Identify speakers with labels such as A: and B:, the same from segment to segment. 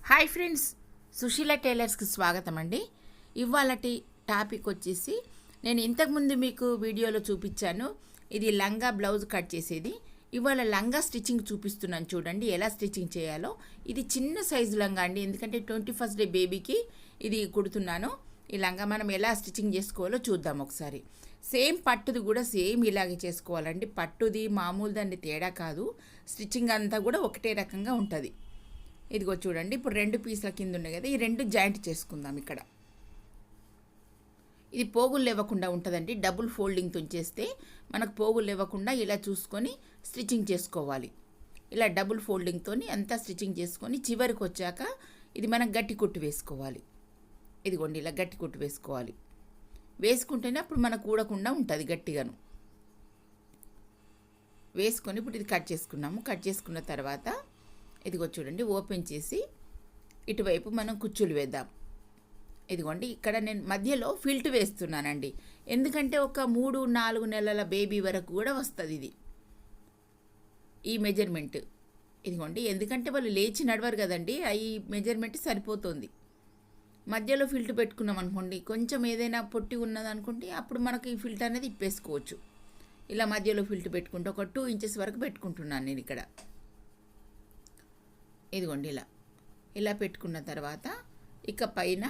A: Hi friends, Susheela టైలర్స్కి స్వాగతం అండి. ఇవాళటి topic వచ్చేసి నేను ఇంతకుముందు మీకు వీడియోలో చూపించాను. ఇది లంగా బ్లౌజ్ కట్ చేసేది. ఇవాళ లంగా స్టిచ్చింగ్ చూపిస్తున్నాను, చూడండి ఎలా స్టిచ్చింగ్ చేయాలో. ఇది చిన్న సైజు లంగా అండి, ఎందుకంటే 21st డే బేబీకి ఇది కుడుతున్నాను. ఈ లంగా మనం ఎలా స్టిచ్చింగ్ చేసుకోవాలో చూద్దాం ఒకసారి. సేమ్ పట్టుది కూడా సేమ్ ఇలాగే చేసుకోవాలండి. పట్టుది మామూలు దాన్ని తేడా కాదు, స్టిచ్చింగ్ అంతా కూడా ఒకటే రకంగా ఉంటుంది. ఇదిగో చూడండి, ఇప్పుడు 2 పీసుల కింద ఉన్నాయి కదా, ఈ 2 జాయింట్ చేసుకుందాం. ఇక్కడ ఇది పోగులు లేవకుండా ఉంటుందండి. డబుల్ ఫోల్డింగ్తో చేస్తే మనకు పోగులు లేవకుండా ఇలా చూసుకొని స్టిచ్చింగ్ చేసుకోవాలి. ఇలా డబుల్ ఫోల్డింగ్తో అంతా స్టిచ్చింగ్ చేసుకొని చివరికి వచ్చాక ఇది మనం గట్టి కుట్టు వేసుకోవాలి. ఇదిగోండి ఇలా గట్టి కుట్టు వేసుకోవాలి. వేసుకుంటేనే అప్పుడు మనకు ఊడకుండా ఉంటుంది గట్టిగాను. వేసుకొని ఇప్పుడు ఇది కట్ చేసుకున్నాము. కట్ చేసుకున్న తర్వాత ఇదిగో చూడండి, ఓపెన్ చేసి ఇటువైపు మనం కుచ్చులు వేద్దాం. ఇదిగోండి ఇక్కడ నేను మధ్యలో ఫిల్ట్ వేస్తున్నానండి, ఎందుకంటే ఒక 3-4 నెలల బేబీ వరకు కూడా వస్తుంది ఇది ఈ మెజర్మెంట్. ఇదిగోండి, ఎందుకంటే వాళ్ళు లేచి నడవరు కదండి, ఈ మెజర్మెంట్ సరిపోతుంది. మధ్యలో ఫిల్ట్ పెట్టుకున్నాం అనుకోండి, కొంచెం ఏదైనా పొట్టి ఉన్నదనుకోండి, అప్పుడు మనకి ఈ ఫిల్ట్ అనేది ఇప్పేసుకోవచ్చు. ఇలా మధ్యలో ఫిల్ట్ పెట్టుకుంటే ఒక 2 ఇంచెస్ వరకు పెట్టుకుంటున్నాను నేను ఇక్కడ. ఇదిగోండి ఇలా పెట్టుకున్న తర్వాత ఇక పైన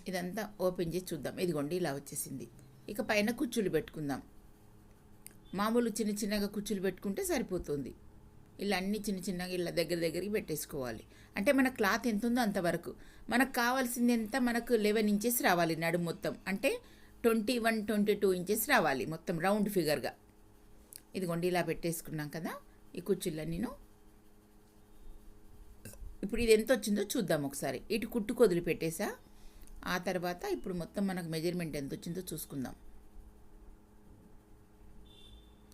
A: ఇదంతా ఓపెన్ చేసి చూద్దాం. ఇదిగోండి ఇలా వచ్చేసింది. ఇక పైన కుచ్చులు పెట్టుకుందాం. మామూలు చిన్న చిన్నగా కుచ్చులు పెట్టుకుంటే సరిపోతుంది. ఇలా అన్నీ చిన్న చిన్నగా ఇలా దగ్గరికి పెట్టేసుకోవాలి. అంటే మన క్లాత్ ఎంత ఉందో అంతవరకు. మనకు కావాల్సింది ఎంత, మనకు 11 ఇంచెస్ రావాలి నడుము మొత్తం, అంటే 21-22 ఇంచెస్ రావాలి మొత్తం రౌండ్ ఫిగర్గా. ఇదిగోండి ఇలా పెట్టేసుకున్నాం కదా ఈ కుచ్చులన్నీను. ఇప్పుడు ఇది ఎంత వచ్చిందో చూద్దాం ఒకసారి. ఇటు కుట్టు కొదిలి పెట్టేసా. ఆ తర్వాత ఇప్పుడు మొత్తం మనకు మెజర్మెంట్ ఎంత వచ్చిందో చూసుకుందాం.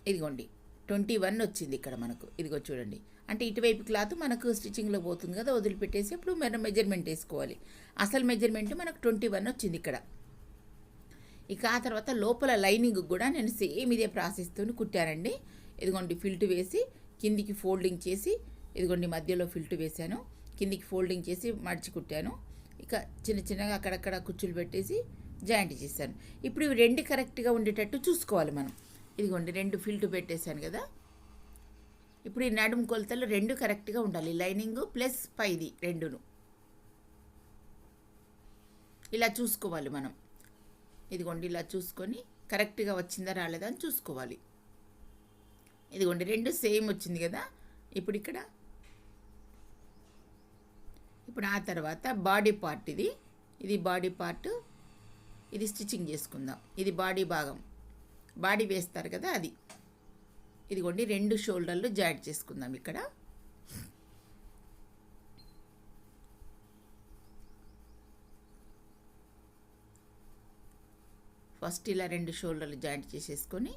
A: ఇదిగోండి 21 వచ్చింది ఇక్కడ మనకు. ఇదిగో చూడండి, అంటే ఇటువైపు క్లాత్ మనకు స్టిచ్చింగ్లో పోతుంది కదా, వదిలిపెట్టేసి ఇప్పుడు మనం మెజర్మెంట్ వేసుకోవాలి. అసలు మెజర్మెంట్ మనకు 21 వచ్చింది ఇక్కడ. ఇక ఆ తర్వాత లోపల లైనింగ్ కూడా నేను సేమ్ ఇదే ప్రాసెస్తో కుట్టానండి. ఇదిగోండి ఫిల్ట్ వేసి కిందికి ఫోల్డింగ్ చేసి, ఇదిగోండి మధ్యలో ఫిల్ట్ వేసాను, కిందికి ఫోల్డింగ్ చేసి మడిచి కుట్టాను. ఇక చిన్న చిన్నగా అక్కడక్కడ కుచ్చులు పెట్టేసి జాయింట్ చేశాను. ఇప్పుడు ఇవి 2 కరెక్ట్గా ఉండేటట్టు చూసుకోవాలి మనం. ఇదిగోండి 2 ఫిల్ట్ పెట్టేశాను కదా. ఇప్పుడు ఈ నడుము కొలతలు 2 కరెక్ట్గా ఉండాలి, లైనింగ్ ప్లస్ పైది 2ను ఇలా చూసుకోవాలి మనం. ఇదిగోండి ఇలా చూసుకొని కరెక్ట్గా వచ్చిందా రాలేదా అని చూసుకోవాలి. ఇదిగోండి 2 సేమ్ వచ్చింది కదా. ఇప్పుడు ఇక్కడ ఆ తర్వాత బాడీ పార్ట్ ఇది బాడీ పార్ట్, ఇది స్టిచ్చింగ్ చేసుకుందాం. ఇది బాడీ భాగం, బాడీ వేస్తారు కదా అది. ఇదిగోండి 2 షోల్డర్లు జాయింట్ చేసుకుందాం ఇక్కడ. ఫస్ట్ ఇలా 2 షోల్డర్లు జాయింట్ చేసేసుకొని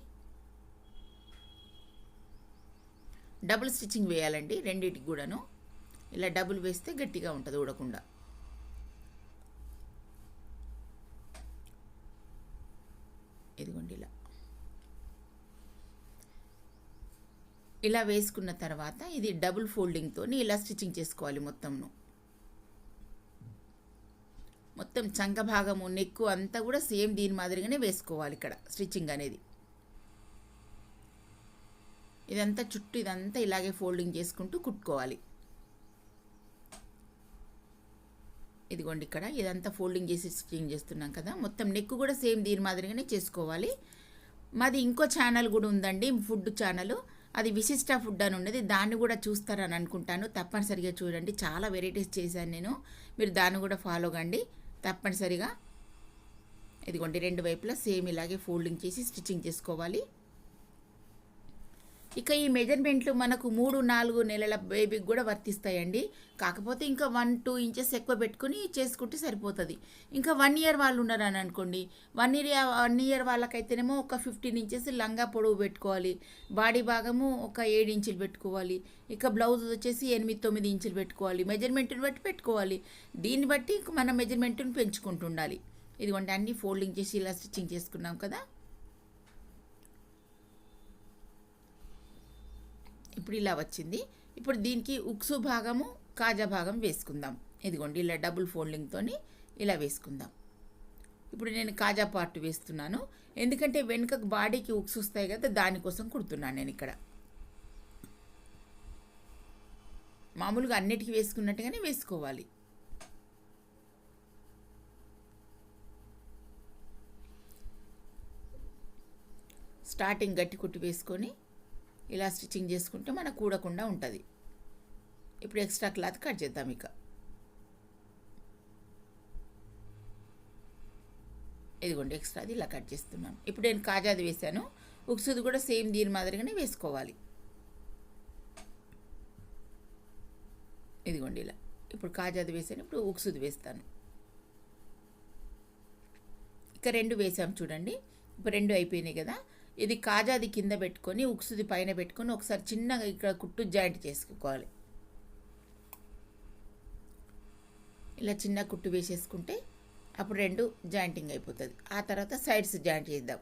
A: డబుల్ స్టిచ్చింగ్ వేయాలండి రెండింటికి కూడాను. ఇలా డబుల్ వేస్తే గట్టిగా ఉంటుంది ఊడకుండా. ఇదిగోండి ఇలా వేసుకున్న తర్వాత ఇది డబుల్ ఫోల్డింగ్తో ఇలా స్టిచ్చింగ్ చేసుకోవాలి మొత్తం చంక భాగము, నెక్కు అంతా కూడా సేమ్ దీని మాదిరిగానే వేసుకోవాలి ఇక్కడ స్టిచ్చింగ్ అనేది. ఇదంతా చుట్టూ ఇదంతా ఇలాగే ఫోల్డింగ్ చేసుకుంటూ కుట్టుకోవాలి. ఇదిగోండి ఇక్కడ ఇదంతా ఫోల్డింగ్ చేసి స్టిచ్చింగ్ చేస్తున్నాం కదా. మొత్తం నెక్ కూడా సేమ్ దీని మాదిరిగానే చేసుకోవాలి. మాది ఇంకో ఛానల్ కూడా ఉందండి, ఫుడ్ ఛానల్, అది విశిష్ట ఫుడ్ అని ఉన్నది. దాన్ని కూడా చూస్తారని అనుకుంటాను, తప్పనిసరిగా చూడండి. చాలా వెరైటీస్ చేశాను నేను, మీరు దాన్ని కూడా ఫాలో కండి తప్పనిసరిగా. ఇదిగోండి 2 వైపులా సేమ్ ఇలాగే ఫోల్డింగ్ చేసి స్టిచ్చింగ్ చేసుకోవాలి. ఇక ఈ మెజర్మెంట్లు మనకు 3-4 నెలల బేబీకి కూడా వర్తిస్తాయండి. కాకపోతే ఇంకా 1-2 ఇంచెస్ ఎక్కువ పెట్టుకుని చేసుకుంటే సరిపోతుంది. ఇంకా 1 ఇయర్ వాళ్ళు ఉన్నారని అనుకోండి, 1 ఇయర్ వాళ్ళకైతేనేమో ఒక 15 ఇంచెస్ లంగా పొడవు పెట్టుకోవాలి. బాడీ భాగము ఒక 7 ఇంచులు పెట్టుకోవాలి. ఇక బ్లౌజ్ వచ్చేసి 8-9 ఇంచులు పెట్టుకోవాలి. మెజర్మెంట్ని బట్టి పెట్టుకోవాలి. దీన్ని బట్టి మన మెజర్మెంట్ని పెంచుకుంటుండాలి. ఇదిగోండి అన్నీ ఫోల్డింగ్ చేసి ఇలా స్టిచ్చింగ్ చేసుకున్నాం కదా. ఇప్పుడు ఇలా వచ్చింది. ఇప్పుడు దీనికి ఉక్సు భాగము కాజా భాగం వేసుకుందాం. ఇదిగోండి ఇలా డబుల్ ఫోల్డింగ్తో ఇలా వేసుకుందాం. ఇప్పుడు నేను కాజా పార్ట్ వేస్తున్నాను, ఎందుకంటే వెనుకకు బాడీకి ఉక్స్ వస్తాయి కదా, దానికోసం కుడుతున్నాను నేను ఇక్కడ. మామూలుగా అన్నిటికీ వేసుకున్నట్టుగానే వేసుకోవాలి. స్టార్టింగ్ గట్టి కుట్టు వేసుకొని ఇలా స్టిచ్చింగ్ చేసుకుంటే మనకు కూడకుండా ఉంటుంది. ఇప్పుడు ఎక్స్ట్రా క్లాత్ కట్ చేద్దాం. ఇక ఇదిగోండి ఎక్స్ట్రాది ఇలా కట్ చేస్తున్నాను. ఇప్పుడు నేను కాజాది వేసాను, ఉక్సుది కూడా సేమ్ దీని మాదిరిగానే వేసుకోవాలి. ఇదిగోండి ఇలా ఇప్పుడు కాజాది వేసాను, ఇప్పుడు ఉక్సుది వేస్తాను. ఇక 2 వేసాం చూడండి. ఇప్పుడు 2 అయిపోయినాయి కదా. ఇది కాజాది కింద పెట్టుకొని ఉక్సుది పైన పెట్టుకొని ఒకసారి చిన్నగా ఇక్కడ కుట్టు జాయింట్ చేసుకోవాలి. ఇలా చిన్న కుట్టు వేసేసుకుంటే అప్పుడు 2 జాయింటింగ్ అయిపోతుంది. ఆ తర్వాత సైడ్స్ జాయింట్ చేద్దాం.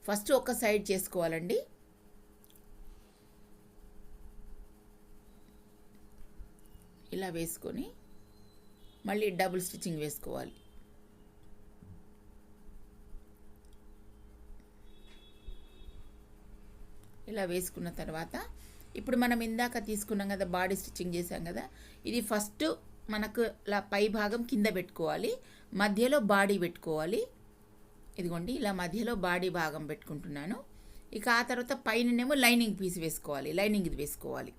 A: ఫస్ట్ ఒక సైడ్ చేసుకోవాలండి. ఇలా వేసుకొని మళ్ళీ డబుల్ స్టిచ్చింగ్ వేసుకోవాలి. ఇలా వేసుకున్న తర్వాత ఇప్పుడు మనం ఇందాక తీసుకున్నాం కదా, బాడీ స్టిచ్చింగ్ చేసాం కదా, ఇది ఫస్ట్ మనకు ఇలా పై భాగం కింద పెట్టుకోవాలి, మధ్యలో బాడీ పెట్టుకోవాలి. ఇదిగోండి ఇలా మధ్యలో బాడీ భాగం పెట్టుకుంటున్నాను. ఇక ఆ తర్వాత పైననేమో లైనింగ్ పీస్ వేసుకోవాలి, లైనింగ్ ఇది వేసుకోవాలి.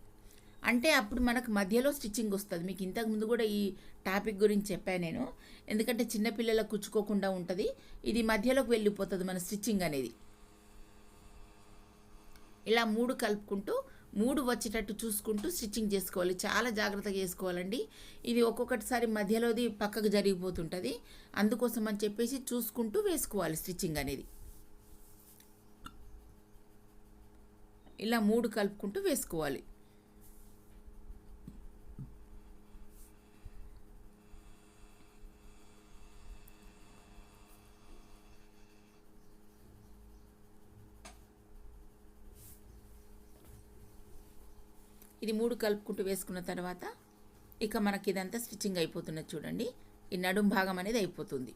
A: అంటే అప్పుడు మనకు మధ్యలో స్టిచ్చింగ్ వస్తుంది. మీకు ఇంతకుముందు కూడా ఈ టాపిక్ గురించి చెప్పాను నేను, ఎందుకంటే చిన్నపిల్లలకు కుచ్చుకోకుండా ఉంటుంది. ఇది మధ్యలోకి వెళ్ళిపోతుంది మన స్టిచ్చింగ్ అనేది. ఇలా 3 కలుపుకుంటూ 3 వచ్చేటట్టు చూసుకుంటూ స్టిచ్చింగ్ చేసుకోవాలి. చాలా జాగ్రత్తగా చేసుకోవాలండి. ఇది ఒక్కొక్కటిసారి మధ్యలోది పక్కకు జరిగిపోతుంటుంది, అందుకోసం అని చెప్పేసి చూసుకుంటూ వేసుకోవాలి స్టిచ్చింగ్ అనేది. ఇలా 3 కలుపుకుంటూ వేసుకోవాలి. ఇది 3 కలుపుకుంటూ వేసుకున్న తర్వాత ఇక మనకి ఇదంతా స్టిచ్చింగ్ అయిపోతున్నది చూడండి. ఈ నడుం భాగం అనేది అయిపోతుంది.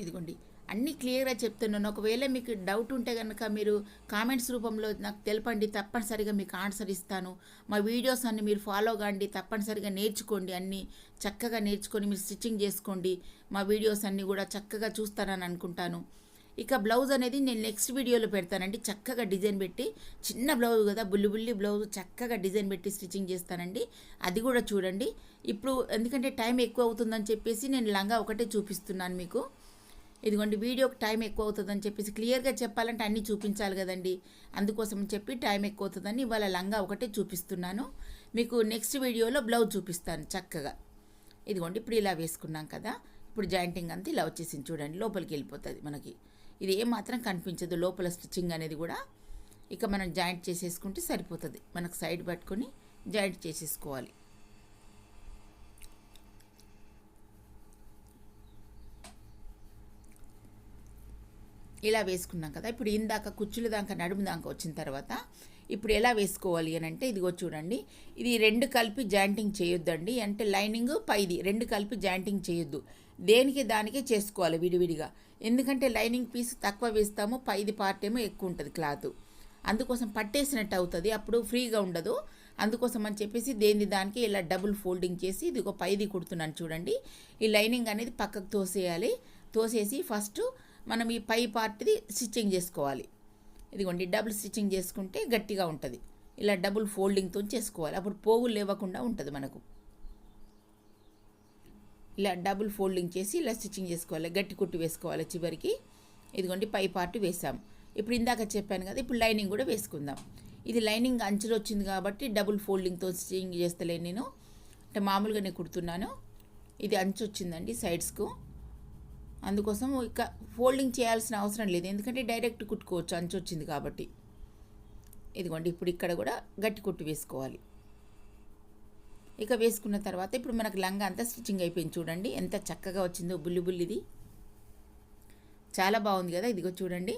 A: ఇదిగోండి అన్నీ క్లియర్గా చెప్తున్నాను. ఒకవేళ మీకు డౌట్ ఉంటే కనుక మీరు కామెంట్స్ రూపంలో నాకు తెలపండి, తప్పనిసరిగా మీకు ఆన్సర్ ఇస్తాను. మా వీడియోస్ అన్ని మీరు ఫాలో కాండి, తప్పనిసరిగా నేర్చుకోండి, అన్నీ చక్కగా నేర్చుకొని మీరు స్టిచ్చింగ్ చేసుకోండి. మా వీడియోస్ అన్నీ కూడా చక్కగా చూస్తారని అనుకుంటాను. ఇక బ్లౌజ్ అనేది నేను నెక్స్ట్ వీడియోలో పెడతానండి. చక్కగా డిజైన్ పెట్టి, చిన్న బ్లౌజ్ కదా, బుల్లి బ్లౌజ్ చక్కగా డిజైన్ పెట్టి స్టిచ్చింగ్ చేస్తానండి. అది కూడా చూడండి. ఇప్పుడు ఎందుకంటే టైం ఎక్కువ అవుతుందని చెప్పేసి నేను లంగా ఒకటే చూపిస్తున్నాను మీకు. ఇదిగోండి వీడియోకి టైం ఎక్కువ అవుతుందని చెప్పేసి క్లియర్గా చెప్పాలంటే అన్నీ చూపించాలి కదండి, అందుకోసం చెప్పి టైం ఎక్కువ అవుతుందని ఇవాళ లంగా ఒకటే చూపిస్తున్నాను. మీకు నెక్స్ట్ వీడియోలో బ్లౌజ్ చూపిస్తాను చక్కగా. ఇదిగోండి ఇప్పుడు ఇలా వేసుకున్నాం కదా, ఇప్పుడు జాయింటింగ్ అంతా ఇలా వచ్చేసింది చూడండి, లోపలికి వెళ్ళిపోతుంది మనకి. ఇది ఏమాత్రం కనిపించదు లోపల స్టిచ్చింగ్ అనేది కూడా. ఇక మనం జాయింట్ చేసేసుకుంటే సరిపోతుంది. మనకు సైడ్ పట్టుకొని జాయింట్ చేసేసుకోవాలి. ఇలా వేసుకున్నాం కదా. ఇప్పుడు ఇందాక కుచ్చుల దాకా నడుము దాకా వచ్చిన తర్వాత ఇప్పుడు ఎలా వేసుకోవాలి అని అంటే ఇదిగో చూడండి, ఇది 2 కలిపి జాయింటింగ్ చేయొద్దండి. అంటే లైనింగ్ పైది 2 కలిపి జాయింటింగ్ చేయొద్దు, దేనికి దానికే చేసుకోవాలి విడివిడిగా. ఎందుకంటే లైనింగ్ పీస్ తక్కువ వేస్తాము, పైది పార్ట్ ఏమో ఎక్కువ ఉంటుంది క్లాత్, అందుకోసం పట్టేసినట్టు అవుతుంది, అప్పుడు ఫ్రీగా ఉండదు. అందుకోసం అని చెప్పేసి దేని దానికి ఇలా డబుల్ ఫోల్డింగ్ చేసి ఇదిగో పైది కుడుతున్నాను చూడండి. ఈ లైనింగ్ అనేది పక్కకు తోసేయాలి. తోసేసి ఫస్ట్ మనం ఈ పై పార్ట్ది స్టిచ్చింగ్ చేసుకోవాలి. ఇదిగోండి డబుల్ స్టిచ్చింగ్ చేసుకుంటే గట్టిగా ఉంటుంది. ఇలా డబుల్ ఫోల్డింగ్తో చేసుకోవాలి, అప్పుడు పోగులు లేవకుండా ఉంటుంది మనకు. ఇలా డబుల్ ఫోల్డింగ్ చేసి ఇలా స్టిచ్చింగ్ చేసుకోవాలి, గట్టి కుట్టు వేసుకోవాలి చివరికి. ఇదిగోండి పై పార్ట్ వేసాం. ఇప్పుడు ఇందాక చెప్పాను కదా, ఇప్పుడు లైనింగ్ కూడా వేసుకుందాం. ఇది లైనింగ్ అంచులు వచ్చింది కాబట్టి డబుల్ ఫోల్డింగ్తో స్టిచ్చింగ్ చేస్తలేను నేను, అంటే మామూలుగానే కుడుతున్నాను. ఇది అంచు వచ్చిందండి సైడ్స్కు, అందుకోసం ఇక ఫోల్డింగ్ చేయాల్సిన అవసరం లేదు, ఎందుకంటే డైరెక్ట్ కుట్టుకోవచ్చు అంచు వచ్చింది కాబట్టి. ఇదిగోండి ఇప్పుడు ఇక్కడ కూడా గట్టి కుట్టు వేసుకోవాలి. ఇక వేసుకున్న తర్వాత ఇప్పుడు మనకు లంగా అంతా స్టిచ్చింగ్ అయిపోయింది చూడండి, ఎంత చక్కగా వచ్చిందో బుల్లిది. చాలా బాగుంది కదా, ఇదిగో చూడండి.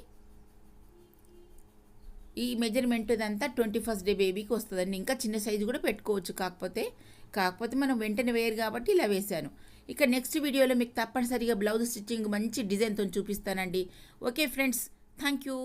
A: ఈ మెజర్మెంట్ ఇదంతా 21st డే బేబీకి వస్తుందండి. ఇంకా చిన్న సైజు కూడా పెట్టుకోవచ్చు, కాకపోతే మనం వెంటనే వేయరు కాబట్టి ఇలా వేశాను. ఇక నెక్స్ట్ వీడియోలో మీకు తప్పనిసరిగా బ్లౌజ్ స్టిచ్చింగ్ మంచి డిజైన్తో చూపిస్తానండి. Okay friends, thank you.